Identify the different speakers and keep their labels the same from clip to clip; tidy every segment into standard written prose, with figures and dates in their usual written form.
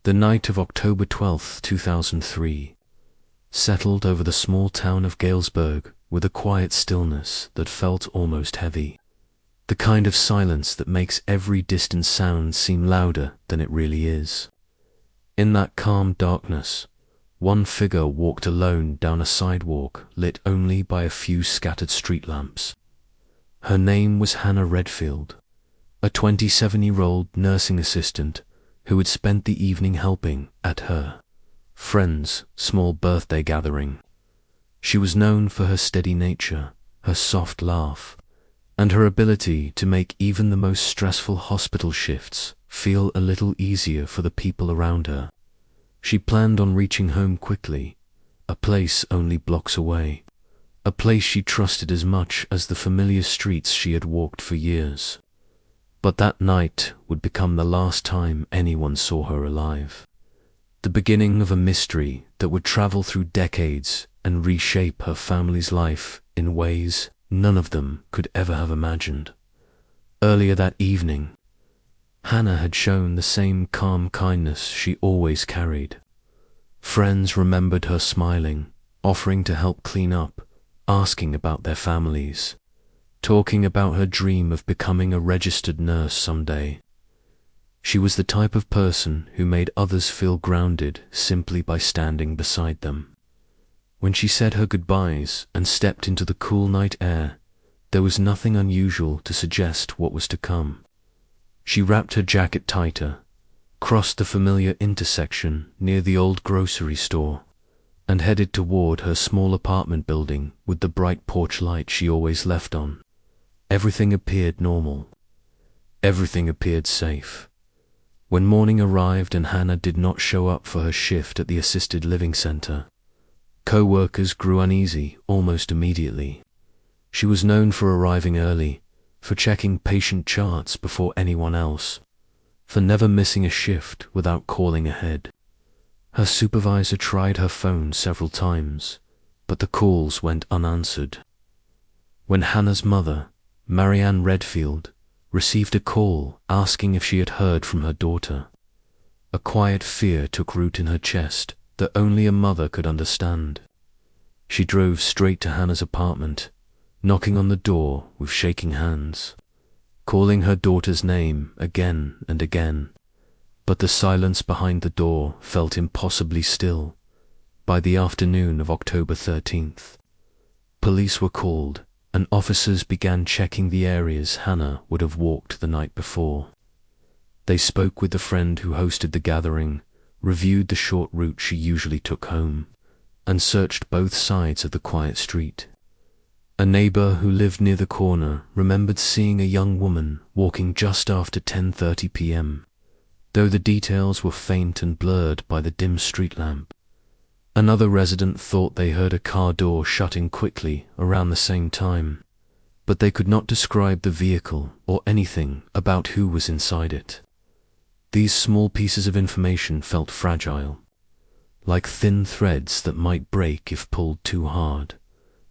Speaker 1: The night of October 12, 2003, settled over the small town of Galesburg with a quiet stillness that felt almost heavy. The kind of silence that makes every distant sound seem louder than it really is. In that calm darkness, one figure walked alone down a sidewalk lit only by a few scattered street lamps. Her name was Hannah Redfield, a 27-year-old nursing assistant who had spent the evening helping at her friend's small birthday gathering. She was known for her steady nature, her soft laugh, and her ability to make even the most stressful hospital shifts feel a little easier for the people around her. She planned on reaching home quickly, a place only blocks away, a place she trusted as much as the familiar streets she had walked for years. But that night would become the last time anyone saw her alive. The beginning of a mystery that would travel through decades and reshape her family's life in ways none of them could ever have imagined. Earlier that evening, Hannah had shown the same calm kindness she always carried. Friends remembered her smiling, offering to help clean up, asking about their families, talking about her dream of becoming a registered nurse someday. She was the type of person who made others feel grounded simply by standing beside them. When she said her goodbyes and stepped into the cool night air, there was nothing unusual to suggest what was to come. She wrapped her jacket tighter, crossed the familiar intersection near the old grocery store, and headed toward her small apartment building with the bright porch light she always left on. Everything appeared normal. Everything appeared safe. When morning arrived and Hannah did not show up for her shift at the assisted living center, co-workers grew uneasy almost immediately. She was known for arriving early, for checking patient charts before anyone else, for never missing a shift without calling ahead. Her supervisor tried her phone several times, but the calls went unanswered. When Hannah's mother, Hannah Redfield, received a call asking if she had heard from her daughter, a quiet fear took root in her chest that only a mother could understand. She drove straight to Hannah's apartment, knocking on the door with shaking hands, calling her daughter's name again and again, but the silence behind the door felt impossibly still. By the afternoon of October 13th, police were called, and officers began checking the areas Hannah would have walked the night before. They spoke with the friend who hosted the gathering, reviewed the short route she usually took home, and searched both sides of the quiet street. A neighbor who lived near the corner remembered seeing a young woman walking just after 10:30 p.m., though the details were faint and blurred by the dim street lamp. Another resident thought they heard a car door shutting quickly around the same time, but they could not describe the vehicle or anything about who was inside it. These small pieces of information felt fragile, like thin threads that might break if pulled too hard.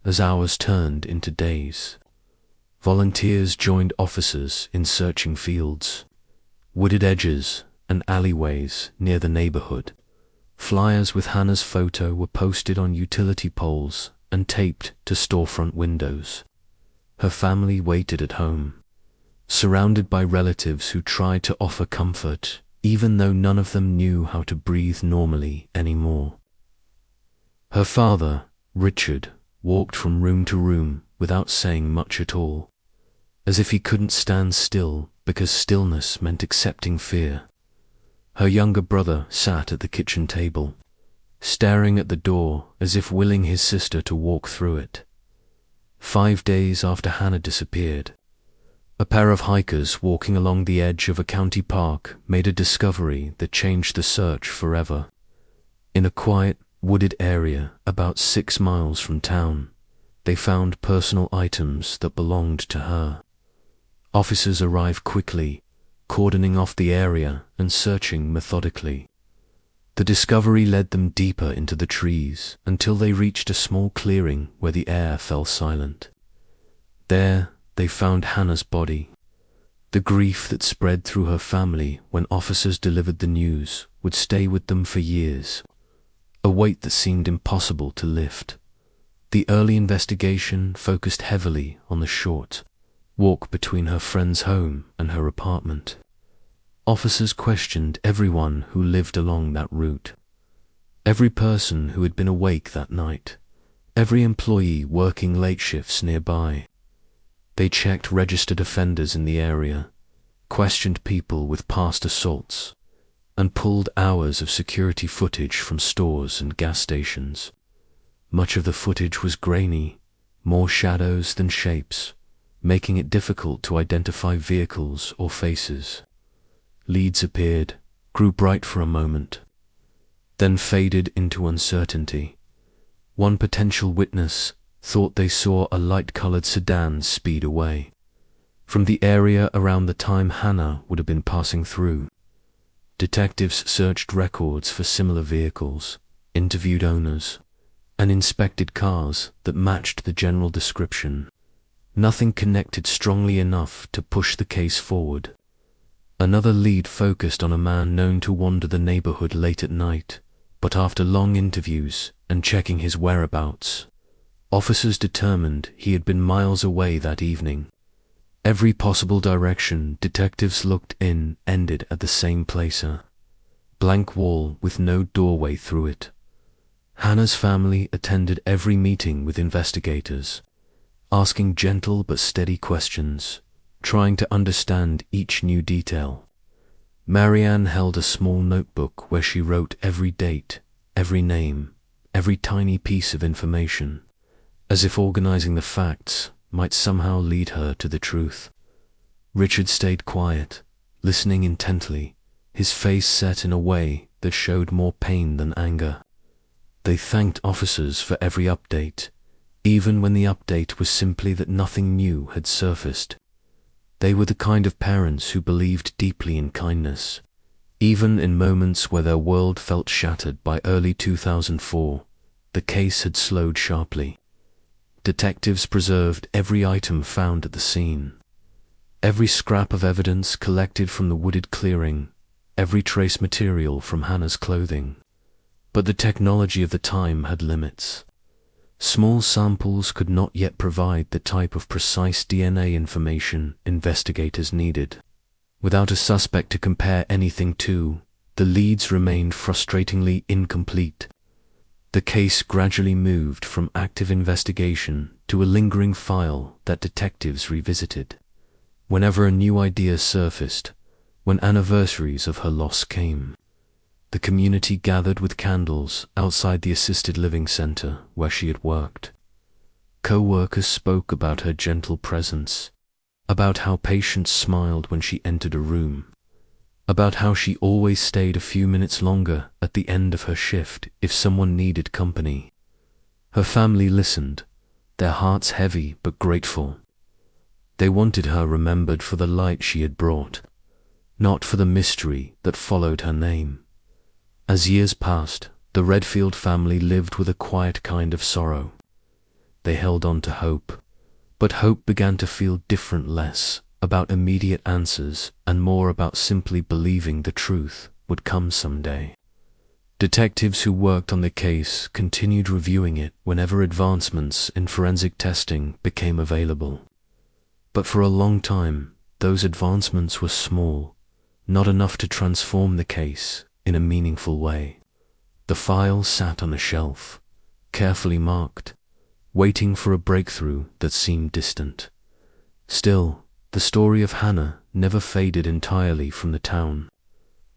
Speaker 1: As hours turned into days, volunteers joined officers in searching fields, wooded edges, and alleyways near the neighborhood. Flyers with Hannah's photo were posted on utility poles and taped to storefront windows. Her family waited at home, surrounded by relatives who tried to offer comfort, even though none of them knew how to breathe normally anymore. Her father, Richard, walked from room to room without saying much at all, as if he couldn't stand still because stillness meant accepting fear. Her younger brother sat at the kitchen table, staring at the door as if willing his sister to walk through it. 5 days after Hannah disappeared, a pair of hikers walking along the edge of a county park made a discovery that changed the search forever. In a quiet, wooded area about 6 miles from town, they found personal items that belonged to her. Officers arrived quickly, cordoning off the area and searching methodically. The discovery led them deeper into the trees until they reached a small clearing where the air fell silent. There, they found Hannah's body, The grief that spread through her family when officers delivered the news would stay with them for years, a weight that seemed impossible to lift. The early investigation focused heavily on the short walk between her friend's home and her apartment. Officers questioned everyone who lived along that route, every person who had been awake that night, every employee working late shifts nearby. They checked registered offenders in the area, questioned people with past assaults, and pulled hours of security footage from stores and gas stations. Much of the footage was grainy, more shadows than shapes, making it difficult to identify vehicles or faces. Leads appeared, grew bright for a moment, then faded into uncertainty. One potential witness thought they saw a light-colored sedan speed away from the area around the time Hannah would have been passing through. Detectives searched records for similar vehicles, interviewed owners, and inspected cars that matched the general description. Nothing connected strongly enough to push the case forward. Another lead focused on a man known to wander the neighborhood late at night, but after long interviews and checking his whereabouts, officers determined he had been miles away that evening. Every possible direction detectives looked in ended at the same place, a blank wall with no doorway through it. Hannah's family attended every meeting with investigators, asking gentle but steady questions, trying to understand each new detail. Marianne held a small notebook where she wrote every date, every name, every tiny piece of information, as if organizing the facts might somehow lead her to the truth. Richard stayed quiet, listening intently, his face set in a way that showed more pain than anger. They thanked officers for every update, even when the update was simply that nothing new had surfaced. They were the kind of parents who believed deeply in kindness, even in moments where their world felt shattered. By early 2004, the case had slowed sharply. Detectives preserved every item found at the scene, every scrap of evidence collected from the wooded clearing, every trace material from Hannah's clothing. But the technology of the time had limits. Small samples could not yet provide the type of precise DNA information investigators needed. Without a suspect to compare anything to, the leads remained frustratingly incomplete. The case gradually moved from active investigation to a lingering file that detectives revisited whenever a new idea surfaced. When anniversaries of her loss came, the community gathered with candles outside the assisted living center where she had worked. Co-workers spoke about her gentle presence, about how patients smiled when she entered a room, about how she always stayed a few minutes longer at the end of her shift if someone needed company. Her family listened, their hearts heavy but grateful. They wanted her remembered for the light she had brought, not for the mystery that followed her name. As years passed, the Redfield family lived with a quiet kind of sorrow. They held on to hope, but hope began to feel different, less about immediate answers and more about simply believing the truth would come someday. Detectives who worked on the case continued reviewing it whenever advancements in forensic testing became available. But for a long time, those advancements were small, not enough to transform the case in a meaningful way. The file sat on a shelf, carefully marked, waiting for a breakthrough that seemed distant. Still, the story of Hannah never faded entirely from the town.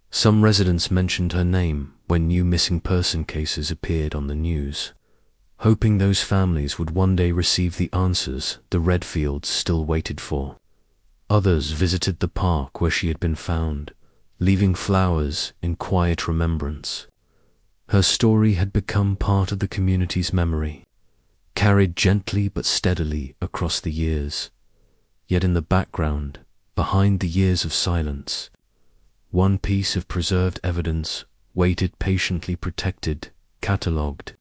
Speaker 1: Some residents mentioned her name when new missing person cases appeared on the news, hoping those families would one day receive the answers the Redfields still waited for. Others visited the park where she had been found, leaving flowers in quiet remembrance. Her story had become part of the community's memory, carried gently but steadily across the years. Yet in the background, behind the years of silence, one piece of preserved evidence waited, patiently protected, catalogued,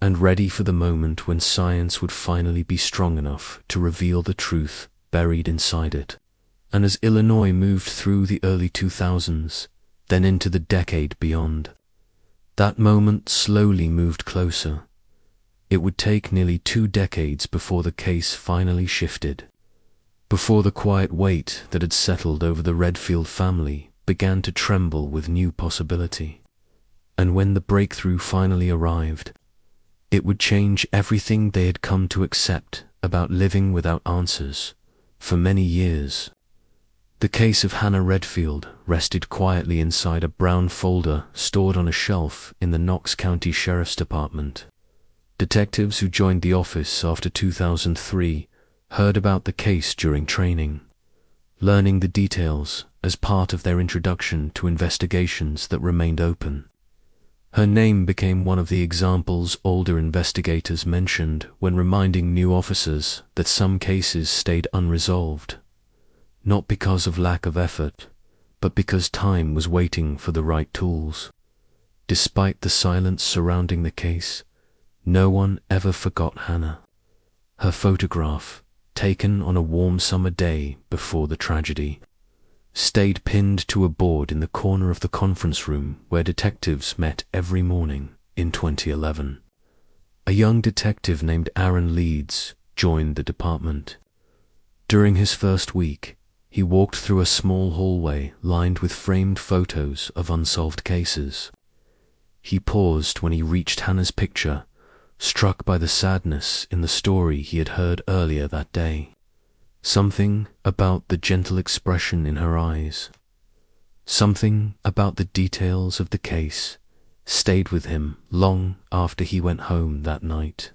Speaker 1: and ready for the moment when science would finally be strong enough to reveal the truth buried inside it. And as Illinois moved through the early 2000s, then into the decade beyond, that moment slowly moved closer. It would take nearly 2 decades before the case finally shifted, before the quiet weight that had settled over the Redfield family began to tremble with new possibility. And when the breakthrough finally arrived, it would change everything they had come to accept about living without answers for many years. The case of Hannah Redfield rested quietly inside a brown folder stored on a shelf in the Knox County Sheriff's Department. Detectives who joined the office after 2003 heard about the case during training, learning the details as part of their introduction to investigations that remained open. Her name became one of the examples older investigators mentioned when reminding new officers that some cases stayed unresolved, not because of lack of effort, but because time was waiting for the right tools. Despite the silence surrounding the case, no one ever forgot Hannah. Her photograph, taken on a warm summer day before the tragedy, stayed pinned to a board in the corner of the conference room where detectives met every morning in 2011. A young detective named Aaron Leeds joined the department. During his first week, he walked through a small hallway lined with framed photos of unsolved cases. He paused when he reached Hannah's picture, struck by the sadness in the story he had heard earlier that day. Something about the gentle expression in her eyes, something about the details of the case stayed with him long after he went home that night.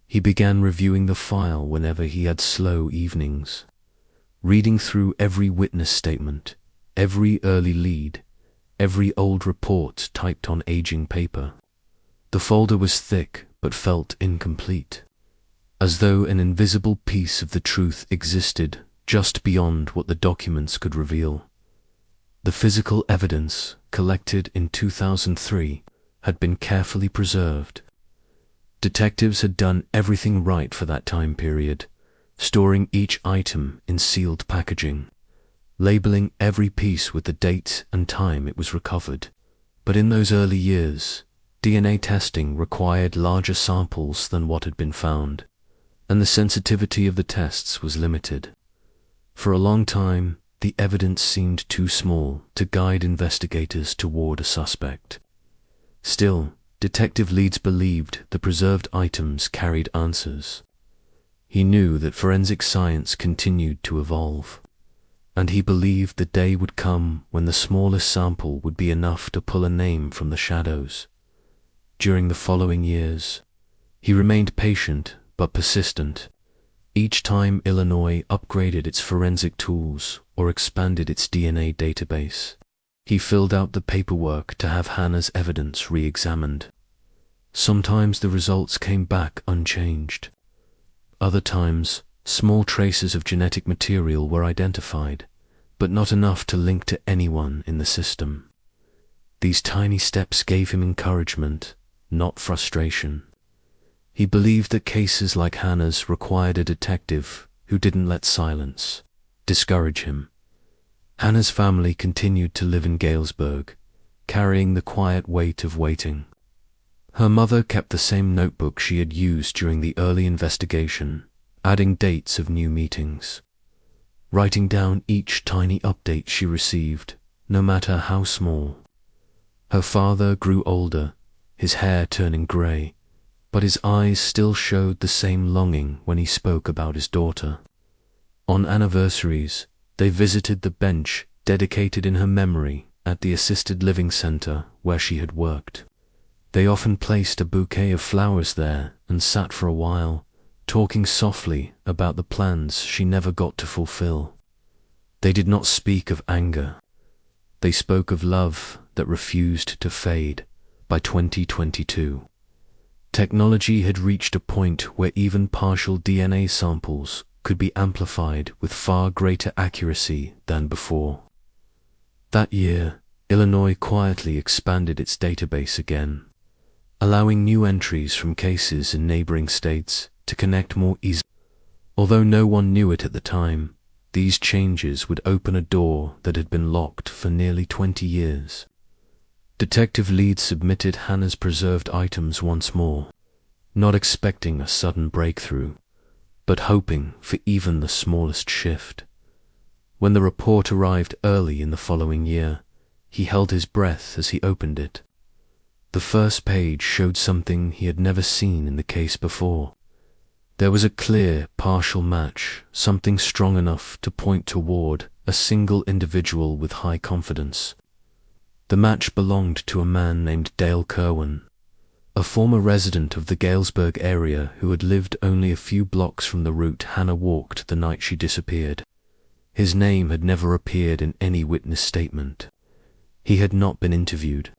Speaker 1: He began reviewing the file whenever he had slow evenings, reading through every witness statement, every early lead, every old report typed on aging paper. The folder was thick but felt incomplete, as though an invisible piece of the truth existed just beyond what the documents could reveal. The physical evidence collected in 2003 had been carefully preserved. Detectives had done everything right for that time period, storing each item in sealed packaging, labeling every piece with the date and time it was recovered. But in those early years, DNA testing required larger samples than what had been found, and the sensitivity of the tests was limited. For a long time, the evidence seemed too small to guide investigators toward a suspect. Still, Detective Leeds believed the preserved items carried answers. He knew that forensic science continued to evolve, and he believed the day would come when the smallest sample would be enough to pull a name from the shadows. During the following years, he remained patient but persistent. Each time Illinois upgraded its forensic tools or expanded its DNA database, he filled out the paperwork to have Hannah's evidence re-examined. Sometimes the results came back unchanged. Other times, small traces of genetic material were identified, but not enough to link to anyone in the system. These tiny steps gave him encouragement, not frustration. He believed that cases like Hannah's required a detective who didn't let silence discourage him. Hannah's family continued to live in Galesburg, carrying the quiet weight of waiting. Her mother kept the same notebook she had used during the early investigation, adding dates of new meetings, writing down each tiny update she received, no matter how small. Her father grew older, his hair turning grey, but his eyes still showed the same longing when he spoke about his daughter. On anniversaries, they visited the bench dedicated in her memory at the assisted living center where she had worked. They often placed a bouquet of flowers there and sat for a while, talking softly about the plans she never got to fulfill. They did not speak of anger. They spoke of love that refused to fade. By 2022, technology had reached a point where even partial DNA samples could be amplified with far greater accuracy than before. That year, Illinois quietly expanded its database again, allowing new entries from cases in neighboring states to connect more easily. Although no one knew it at the time, these changes would open a door that had been locked for nearly 20 years. Detective Leeds submitted Hannah's preserved items once more, not expecting a sudden breakthrough, but hoping for even the smallest shift. When the report arrived early in the following year, he held his breath as he opened it. The first page showed something he had never seen in the case before. There was a clear, partial match, something strong enough to point toward a single individual with high confidence. The match belonged to a man named Dale Kerwin, a former resident of the Galesburg area who had lived only a few blocks from the route Hannah walked the night she disappeared. His name had never appeared in any witness statement. He had not been interviewed.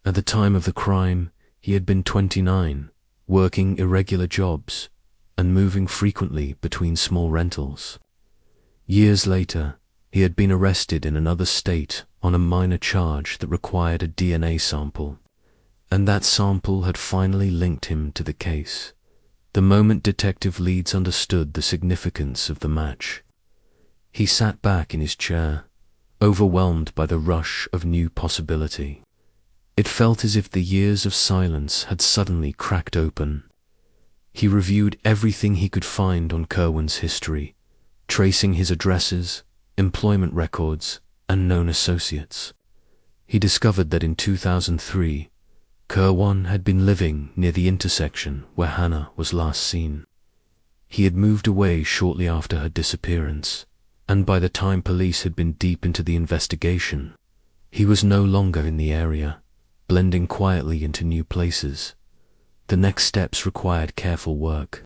Speaker 1: At the time of the crime, he had been 29, working irregular jobs, and moving frequently between small rentals. Years later, he had been arrested in another state on a minor charge that required a DNA sample, and that sample had finally linked him to the case. The moment Detective Leeds understood the significance of the match, he sat back in his chair, overwhelmed by the rush of new possibility. It felt as if the years of silence had suddenly cracked open. He reviewed everything he could find on Kerwin's history, tracing his addresses, employment records, and known associates. He discovered that in 2003, Kerwin had been living near the intersection where Hannah was last seen. He had moved away shortly after her disappearance, and by the time police had been deep into the investigation, he was no longer in the area, blending quietly into new places. The next steps required careful work.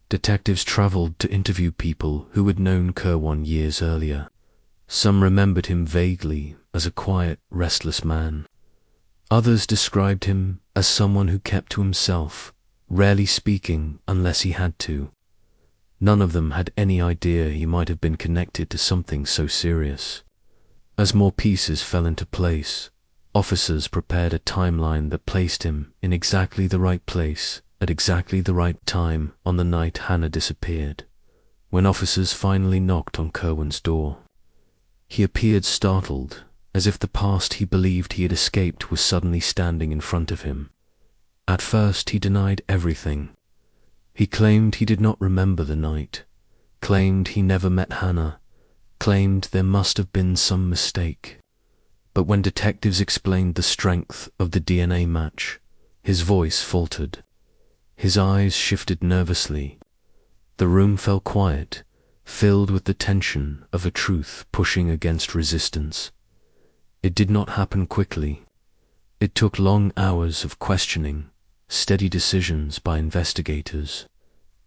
Speaker 1: Detectives traveled to interview people who had known Kerwin years earlier. Some remembered him vaguely as a quiet, restless man. Others described him as someone who kept to himself, rarely speaking unless he had to. None of them had any idea he might have been connected to something so serious. As more pieces fell into place, officers prepared a timeline that placed him in exactly the right place at exactly the right time on the night Hannah disappeared. When officers finally knocked on Kerwin's door, he appeared startled, as if the past he believed he had escaped was suddenly standing in front of him. At first he denied everything. He claimed he did not remember the night, claimed he never met Hannah, claimed there must have been some mistake. But when detectives explained the strength of the DNA match, his voice faltered. His eyes shifted nervously. The room fell quiet, filled with the tension of a truth pushing against resistance. It did not happen quickly. It took long hours of questioning, steady decisions by investigators,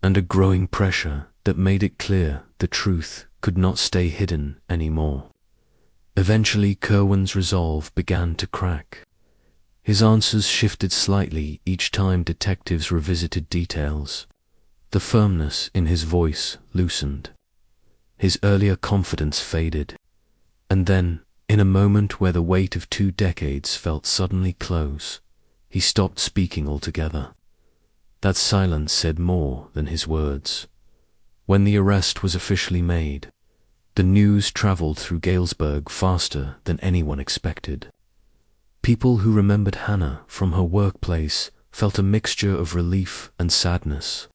Speaker 1: and a growing pressure that made it clear the truth could not stay hidden anymore. Eventually, Kerwin's resolve began to crack. His answers shifted slightly each time detectives revisited details. The firmness in his voice loosened. His earlier confidence faded. And then, in a moment where the weight of 2 decades felt suddenly close, he stopped speaking altogether. That silence said more than his words. When the arrest was officially made, the news traveled through Galesburg faster than anyone expected. People who remembered Hannah from her workplace felt a mixture of relief and sadness.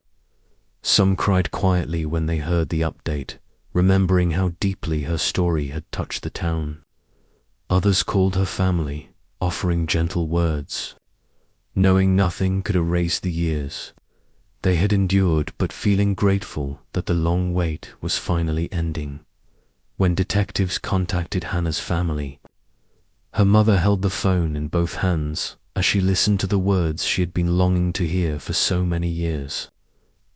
Speaker 1: Some cried quietly when they heard the update, remembering how deeply her story had touched the town. Others called her family, offering gentle words. Knowing nothing could erase the years they had endured, but feeling grateful that the long wait was finally ending. When detectives contacted Hannah's family, her mother held the phone in both hands as she listened to the words she had been longing to hear for so many years.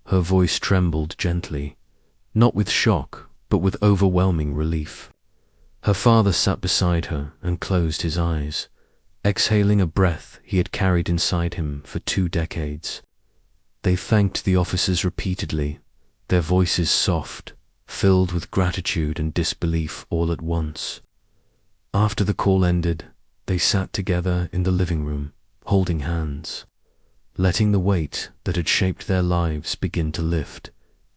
Speaker 1: Her voice trembled gently, not with shock, but with overwhelming relief. Her father sat beside her and closed his eyes, exhaling a breath he had carried inside him for 2 decades. They thanked the officers repeatedly, their voices soft, filled with gratitude and disbelief all at once. After the call ended, they sat together in the living room, holding hands, letting the weight that had shaped their lives begin to lift,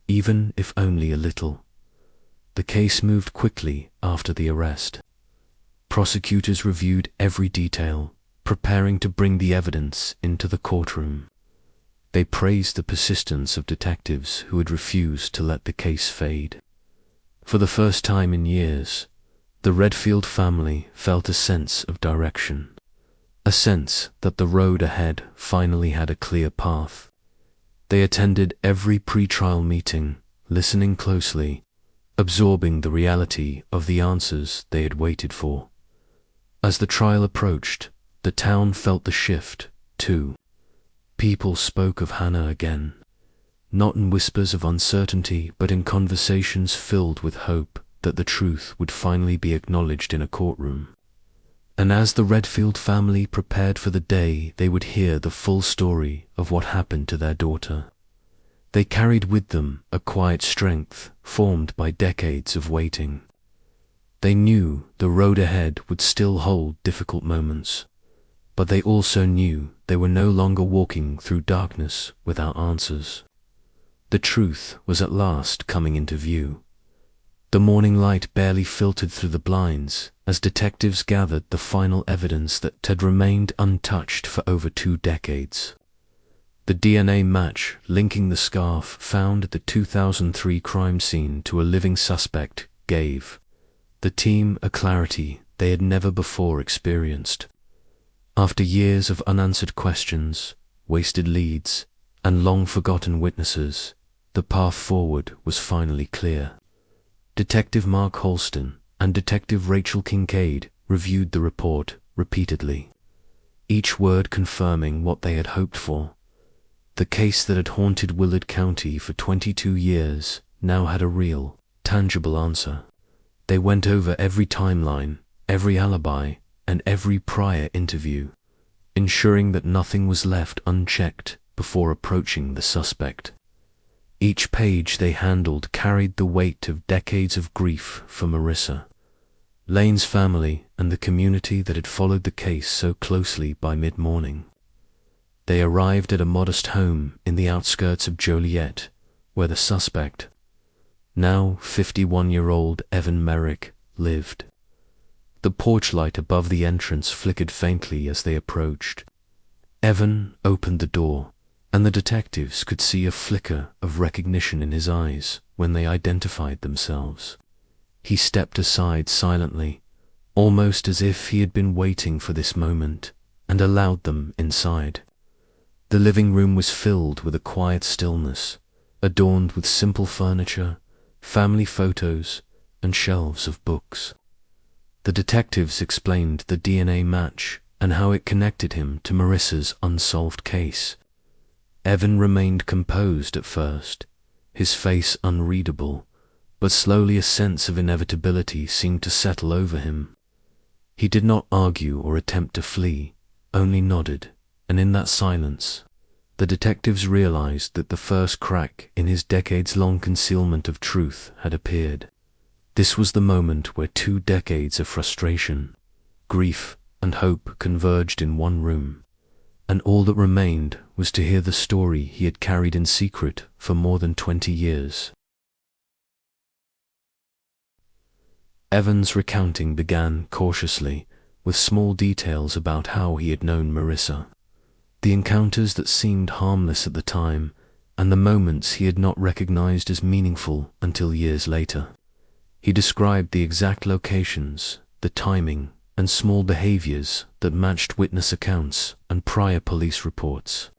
Speaker 1: even if only a little. The case moved quickly after the arrest. Prosecutors reviewed every detail, preparing to bring the evidence into the courtroom. They praised the persistence of detectives who had refused to let the case fade. For the first time in years, the Redfield family felt a sense of direction, a sense that the road ahead finally had a clear path. They attended every pre-trial meeting, listening closely, absorbing the reality of the answers they had waited for. As the trial approached, the town felt the shift, too. People spoke of Hannah again, not in whispers of uncertainty, but in conversations filled with hope that the truth would finally be acknowledged in a courtroom. And as the Redfield family prepared for the day they would hear the full story of what happened to their daughter, they carried with them a quiet strength formed by decades of waiting. They knew the road ahead would still hold difficult moments, but they also knew they were no longer walking through darkness without answers. The truth was at last coming into view. The morning light barely filtered through the blinds as detectives gathered the final evidence that had remained untouched for over 2 decades. The DNA match linking the scarf found at the 2003 crime scene to a living suspect gave the team a clarity they had never before experienced. After years of unanswered questions, wasted leads, and long-forgotten witnesses, the path forward was finally clear. Detective Mark Holston and Detective Rachel Kincaid reviewed the report repeatedly, each word confirming what they had hoped for. The case that had haunted Willard County for 22 years now had a real, tangible answer. They went over every timeline, every alibi, and every prior interview, ensuring that nothing was left unchecked before approaching the suspect. Each page they handled carried the weight of decades of grief for Marissa, Lane's family, and the community that had followed the case so closely by mid-morning. They arrived at a modest home in the outskirts of Joliet, where the suspect, now 51-year-old Evan Merrick, lived. The porch light above the entrance flickered faintly as they approached. Evan opened the door, and the detectives could see a flicker of recognition in his eyes when they identified themselves. He stepped aside silently, almost as if he had been waiting for this moment, and allowed them inside. The living room was filled with a quiet stillness, adorned with simple furniture, family photos, and shelves of books. The detectives explained the DNA match and how it connected him to Marissa's unsolved case. Evan remained composed at first, his face unreadable, but slowly a sense of inevitability seemed to settle over him. He did not argue or attempt to flee, only nodded, and in that silence, the detectives realized that the first crack in his decades-long concealment of truth had appeared. This was the moment where 2 decades of frustration, grief, and hope converged in one room, and all that remained was to hear the story he had carried in secret for more than 20 years. Evan's recounting began cautiously, with small details about how he had known Marissa, the encounters that seemed harmless at the time, and the moments he had not recognized as meaningful until years later. He described the exact locations, the timing, and small behaviors that matched witness accounts and prior police reports.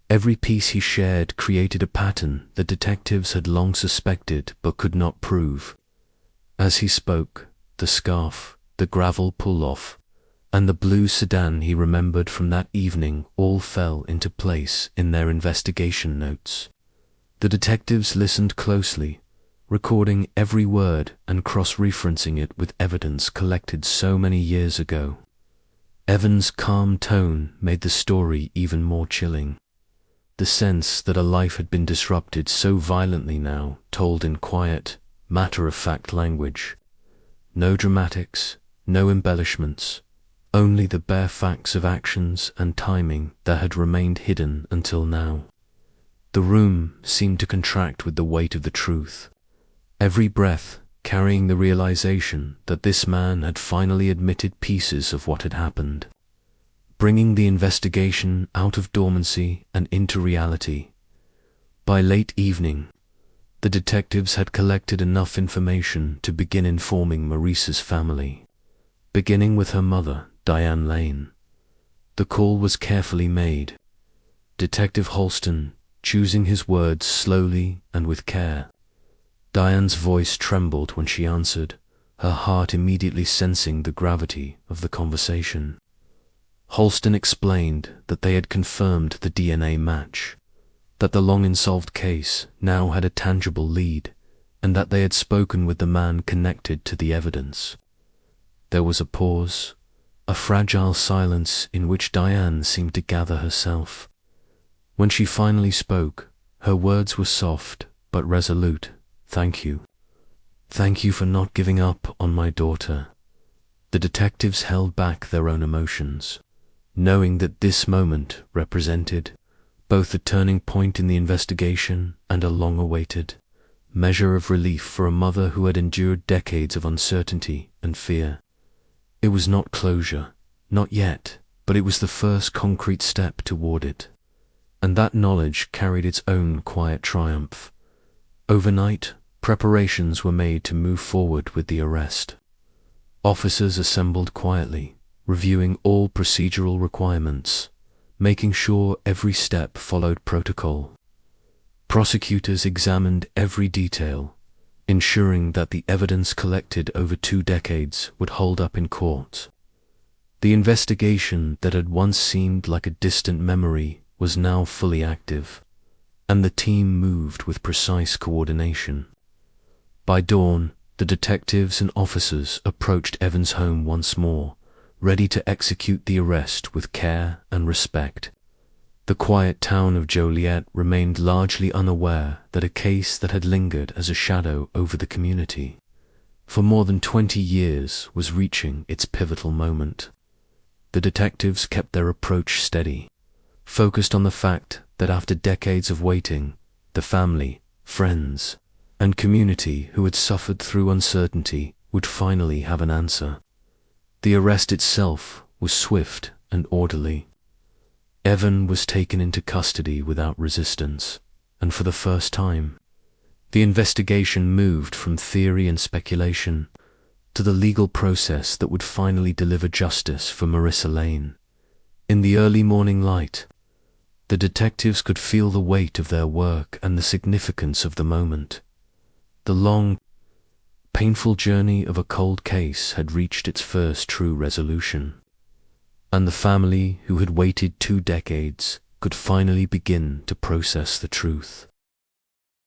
Speaker 1: Every piece he shared created a pattern that detectives had long suspected but could not prove. As he spoke, the scarf, the gravel pull-off, and the blue sedan he remembered from that evening all fell into place in their investigation notes. The detectives listened closely, recording every word and cross-referencing it with evidence collected so many years ago. Evan's calm tone made the story even more chilling. The sense that a life had been disrupted so violently now told in quiet, matter-of-fact language. No dramatics, no embellishments, only the bare facts of actions and timing that had remained hidden until now. The room seemed to contract with the weight of the truth, every breath carrying the realization that this man had finally admitted pieces of what had happened, bringing the investigation out of dormancy and into reality. By late evening, the detectives had collected enough information to begin informing Maurice's family, beginning with her mother, Diane Lane. The call was carefully made, Detective Holston choosing his words slowly and with care. Diane's voice trembled when she answered, her heart immediately sensing the gravity of the conversation. Holston explained that they had confirmed the DNA match, that the long-unsolved case now had a tangible lead, and that they had spoken with the man connected to the evidence. There was a pause, a fragile silence in which Diane seemed to gather herself. When she finally spoke, her words were soft but resolute. "Thank you. Thank you for not giving up on my daughter." The detectives held back their own emotions, knowing that this moment represented both a turning point in the investigation and a long-awaited measure of relief for a mother who had endured decades of uncertainty and fear. It was not closure, not yet, but it was the first concrete step toward it. And that knowledge carried its own quiet triumph. Overnight, preparations were made to move forward with the arrest. Officers assembled quietly, reviewing all procedural requirements, making sure every step followed protocol. Prosecutors examined every detail, ensuring that the evidence collected over 2 decades would hold up in court. The investigation that had once seemed like a distant memory was now fully active, and the team moved with precise coordination. By dawn, the detectives and officers approached Evan's home once more, ready to execute the arrest with care and respect. The quiet town of Joliet remained largely unaware that a case that had lingered as a shadow over the community for more than 20 years was reaching its pivotal moment. The detectives kept their approach steady, focused on the fact that after decades of waiting, the family, friends, and community who had suffered through uncertainty would finally have an answer. The arrest itself was swift and orderly. Evan was taken into custody without resistance, and for the first time, the investigation moved from theory and speculation to the legal process that would finally deliver justice for Marissa Lane. In the early morning light, the detectives could feel the weight of their work and the significance of the moment. The long, painful journey of a cold case had reached its first true resolution, and the family who had waited 2 decades could finally begin to process the truth.